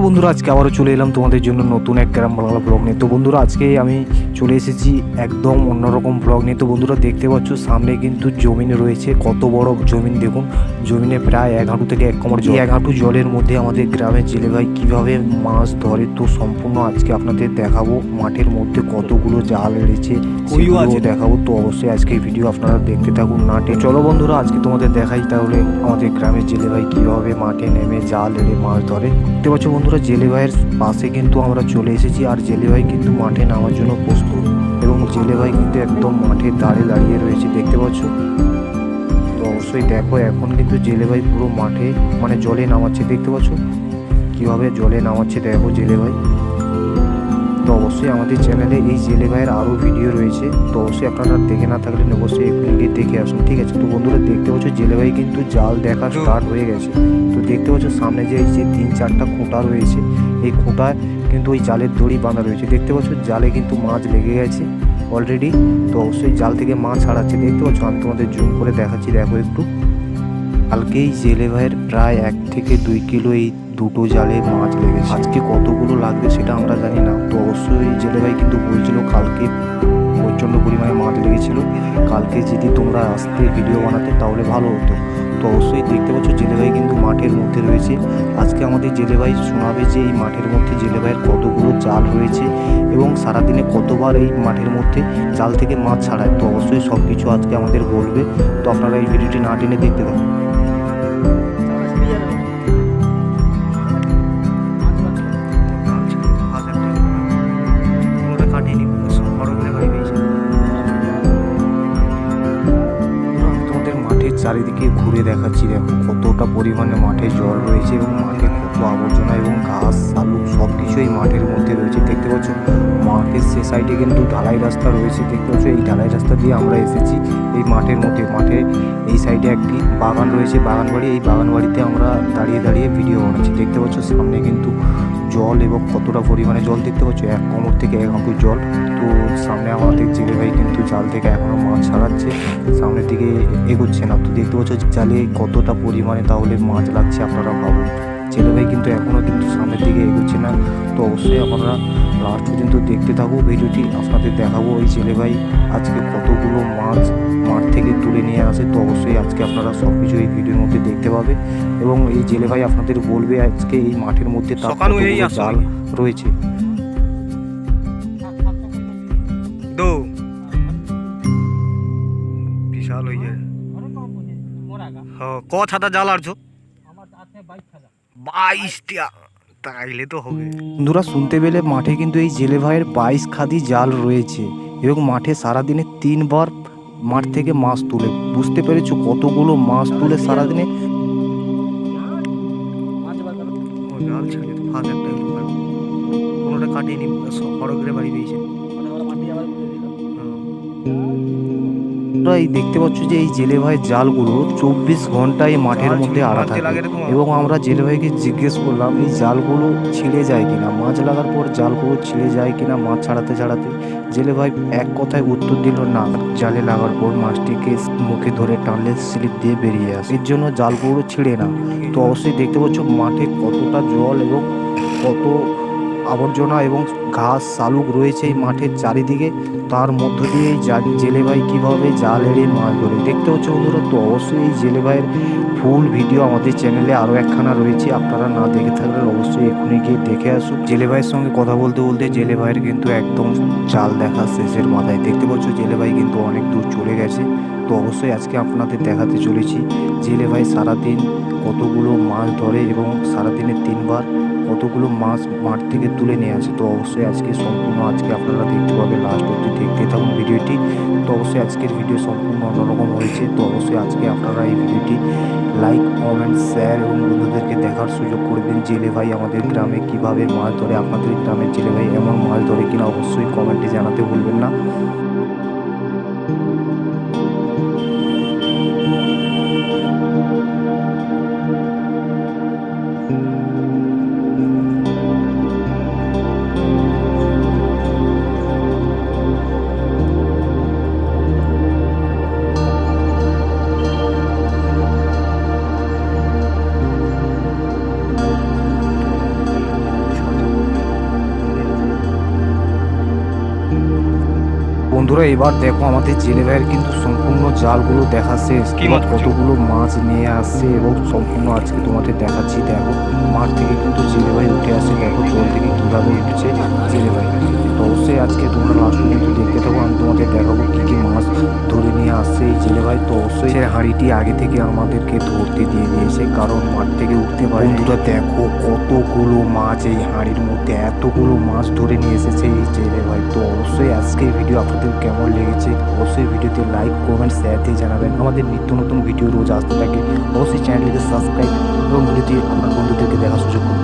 বন্ধুরা, আজকে আবারও চলে এলাম তোমাদের জন্য নতুন এক গ্রাম বাংলা ব্লগ নিয়ে। তো বন্ধুরা, আজকে আমি চলে এসেছি একদম অন্যরকম ব্লগ নিয়ে। তো বন্ধুরা, দেখতে পাচ্ছ সামনে কিন্তু জমিন রয়েছে। কত বড় জমিন দেখুন। জমিনে প্রায় 1 হাঁটু থেকে 1 কোমর জল। 1 হাঁটু জলের মধ্যে আমাদের গ্রামের জেলে ভাই কীভাবে মাছ ধরে, তো সম্পূর্ণ আজকে আপনাদের দেখাবো। মাঠের মধ্যে কতগুলো জাল এড়েছে সেগুলো দেখাবো। তো অবশ্যই আজকে এই ভিডিও আপনারা দেখতে থাকুন নাটে। চলো বন্ধুরা, আজকে তোমাদের দেখাই তাহলে আমাদের গ্রামের জেলে ভাই কীভাবে মাঠে নেমে জাল এড়ে মাছ ধরে। দেখতে পাচ্ছ বন্ধুরা, জেলে ভাইয়ের পাশে কিন্তু আমরা চলে এসেছি। আর জেলে ভাই কিন্তু মাঠে নামার জন্য প্রস্তুত, এবং জেলে ভাই কিন্তু একদম মাঠের ধারে দাঁড়িয়ে রয়েছে, দেখতে পাচ্ছ। তো অবশ্যই দেখো, এখন কিন্তু জেলে ভাই পুরো মাঠে মানে জলে নামাচ্ছে, দেখতে পাচ্ছ কীভাবে জলে নামাচ্ছে, দেখো জেলে ভাই। তো অবশ্যই আমাদের চ্যানেলে এই জেলে ভাইয়ের আরও ভিডিও রয়েছে, তো অবশ্যই আপনারা দেখে না থাকলে অবশ্যই এখানে গিয়ে দেখে আসুন, ঠিক আছে। তো বন্ধুরা, দেখতে পাচ্ছ জেলে ভাই কিন্তু জাল দেখা স্টার্ট হয়ে গেছে। তো দেখতে পাচ্ছ সামনে যে এই যে 3-4টা খুঁটা রয়েছে, এই খুঁটায় কিন্তু ওই জালের দড়ি বাঁধা রয়েছে, দেখতে পাচ্ছ। জালে কিন্তু মাছ লেগে গেছে অলরেডি। তো অবশ্যই জাল থেকে মাছ ছাড়াচ্ছে, দেখতে পাচ্ছ। আমি তোমাদের জুম করে দেখাচ্ছি, দেখো একটু। কালকেই জেলে ভাইয়ের প্রায় 1 থেকে 2 কিলো এই দুটো জালে মাছ লেগেছে। আজকে কতগুলো লাগবে সেটা আমরা জানি না। তো অবশ্যই জেলে ভাই কিন্তু বলছিল কালকে প্রচণ্ড পরিমাণে মাছ লেগেছিল। কালকে যদি তোমরা আসতে ভিডিও বানাতে তাহলে ভালো হতো। তো অবশ্যই দেখতে পাচ্ছ জেলে ভাই কিন্তু মাঠের মধ্যে রয়েছে। আজকে আমাদের জেলে ভাই শোনাবে যে এই মাঠের মধ্যে জেলে ভাইয়ের কতগুলো জাল রয়েছে এবং সারাদিনে কতবার এই মাঠের মধ্যে জাল থেকে মাছ ছাড়ায়। তো অবশ্যই সব কিছু আজকে আমাদের বলবে। তো আপনারা এই ভিডিওটি না টেনে দেখতে থাকুন। চারিদিকে ঘুরে দেখাচ্ছি, দেখো কতটা পরিমাণে মাঠে জল রয়েছে এবং মাঠে কত আবর্জনা এবং ঘাস আলু সব কিছুই মাঠের মধ্যে রয়েছে, দেখতে পাচ্ছ। মাঠের সে সাইডে কিন্তু ঢালাই রাস্তা রয়েছে, দেখতে পাচ্ছ। এই ঢালাই রাস্তা দিয়ে আমরা এসেছি এই মাঠের মধ্যে। মাঠে এই সাইডে একটি বাগান রয়েছে, বাগান বাড়ি। এই বাগান বাড়িতে আমরা দাঁড়িয়ে দাঁড়িয়ে ভিডিও বানাচ্ছি, দেখতে পাচ্ছ। সামনে কিন্তু জল এবং কতটা পরিমাণে জল, দেখতে পাচ্ছ। 1 কোমর থেকে 1 হাঁটু জল। তো সামনে আমাদের জেলে ভাই কিন্তু জাল থেকে এখনও মাছ ছাড়াচ্ছে, সামনের দিকে এগোচ্ছে না। তো দেখতে পাচ্ছ জালে কতটা পরিমাণে তাহলে মাছ লাগছে, আপনারা ভাবুন। জেলে ভাই কিন্তু এখনও কিন্তু সামনের দিকে এগোচ্ছে না। তো অবশ্যই আপনারা লাস্ট পর্যন্ত দেখতে থাকবো ভিডিওটি। আপনাদের দেখাবো এই জেলে ভাই আজকে কতগুলো মাছ মাঠ থেকে তুলে নিয়ে আসে। তো অবশ্যই আজকে আপনারা সব কিছু এই ভিডিওর মধ্যে দেখতে পাবে, এবং এই জেলে ভাই আপনাদের বলবে আজকে এই মাঠের মধ্যে তার কতগুলো জাল রয়েছে। বিশাল হয়ে যায়। ক ছাতা জাল আরছো? 22টা, তাইলে তো হবে। বন্ধুরা, শুনতে পেলে মাঠে কিন্তু এই জেলে ভাইয়ের 22 খাদি জাল রয়েছে, এবং মাঠে সারাদিনে 3 বার মাঠ থেকে মাছ তুলে। বুঝতে পেরেছো কতগুলো মাছ তুলে সারাদিনে। জাল ছেড়ে তো ফাঁস একটা কোনোটা কাটেনি, সড়কের বাড়ি দিয়েছে। এই দেখতে পাচ্ছ যে এই জেলে ভাই জালগুলো 24 ঘন্টায় মাঠের মধ্যে আড়া থাকে, এবং আমরা জেলে ভাইকে জিজ্ঞেস করলাম এই জালগুলো ছিঁড়ে যায় কিনা, মাছ লাগার পর জালগুলো ছিঁড়ে যায় কিনা মাছ ছাড়াতে ছাড়াতে। জেলে ভাই এক কথায় উত্তর দিল না, জালে লাগার পর মাছটিকে মুখে ধরে টানলে স্লিপ দিয়ে বেরিয়ে আসে, এর জন্য জালগুলো ছিঁড়ে না। তো অবশ্যই দেখতে পাচ্ছ মাঠে কতটা জল এবং কত আবর্জনা এবং ঘাস শালুক রয়েছে এই মাঠের চারিদিকে। তার মধ্য দিয়ে এই জেলে ভাই কীভাবে জাল এড়ে মাছ ধরে, দেখতে হচ্ছে বন্ধুরা। তো অবশ্যই এই জেলে ভাইয়ের ফুল ভিডিও আমাদের চ্যানেলে আরও একখানা রয়েছে, আপনারা না দেখে থাকলে অবশ্যই এখনই গিয়ে দেখে আসুন। জেলে ভাইয়ের সঙ্গে কথা বলতে বলতে জেলে ভাইয়ের কিন্তু একদম জাল দেখা শেষের মাথায়, দেখতে পাচ্ছ জেলে ভাই কিন্তু অনেক দূর চলে গেছে। তো অবশ্যই আজকে আপনাদের দেখাতে চলেছি জেলে ভাই সারাদিন কতগুলো মাছ ধরে এবং সারাদিনে 3 বার কতগুলো মাছ মাঠ থেকে তুলে নিয়ে আসে। তো অবশ্যই আজকে সম্পূর্ণ আজকে আপনারা দেখতে পাবেন, লাস্ট অবধি দেখতে থাকুন ভিডিওটি। তো অবশ্যই আজকের ভিডিও সম্পূর্ণ অন্যরকম হয়েছে। তো অবশ্যই আজকে আপনারা এই ভিডিওটি লাইক, কমেন্ট, শেয়ার এবং বন্ধুদেরকে দেখার সুযোগ করে দিন। জেলে ভাই আমাদের গ্রামে কিভাবে মাছ ধরে, আপনাদের গ্রামের জেলে ভাই এমন মাছ ধরে কিনা অবশ্যই কমেন্টে জানাতে ভুলবেন না। বন্ধুরা এবার দেখো আমাদের জেলে ভাইয়ের কিন্তু সম্পূর্ণ জালগুলো দেখা শেষ। কি মাছ কতগুলো মাছ নিয়ে আসছে এবং সম্পূর্ণ আজকে তোমাদের দেখাচ্ছি। দেখো মাঠ থেকে কিন্তু জেলে ভাই উঠে আসে, দেখো জল থেকে কিভাবে উঠছে জেলে ভাই। তো অবশ্যই আজকে তোমরা লাস্ট কিন্তু দেখতে থাকো, আমি তোমাদের দেখাবো কি কি মাছ ধরে নিয়ে আসছে এই জেলে ভাই। তো অবশ্যই সে হাঁড়িটি আগে থেকে আমাদেরকে ধরতে দিয়ে দিয়েছে, কারণ মাঠ থেকে উঠতে পারে। বন্ধুরা দেখো কতগুলো মাছ এই হাঁড়ির মধ্যে, এতগুলো মাছ ধরে নিয়ে এসেছে এই জেলে ভাই। তো অবশ্যই আজকে ভিডিও আপনাদের কেমন লেগেছে অবশ্যই ভিডিওতে লাইক কমেন্ট শেয়ার দিয়ে জানাবেন। আমাদের নিত্য নতুন ভিডিও রোজ আসতে থাকে, অবশ্যই চ্যানেলটিকে সাবস্ক্রাইব এবং ভিডিওটি আপনার বন্ধুদেরকে দেখার সুযোগ করুন।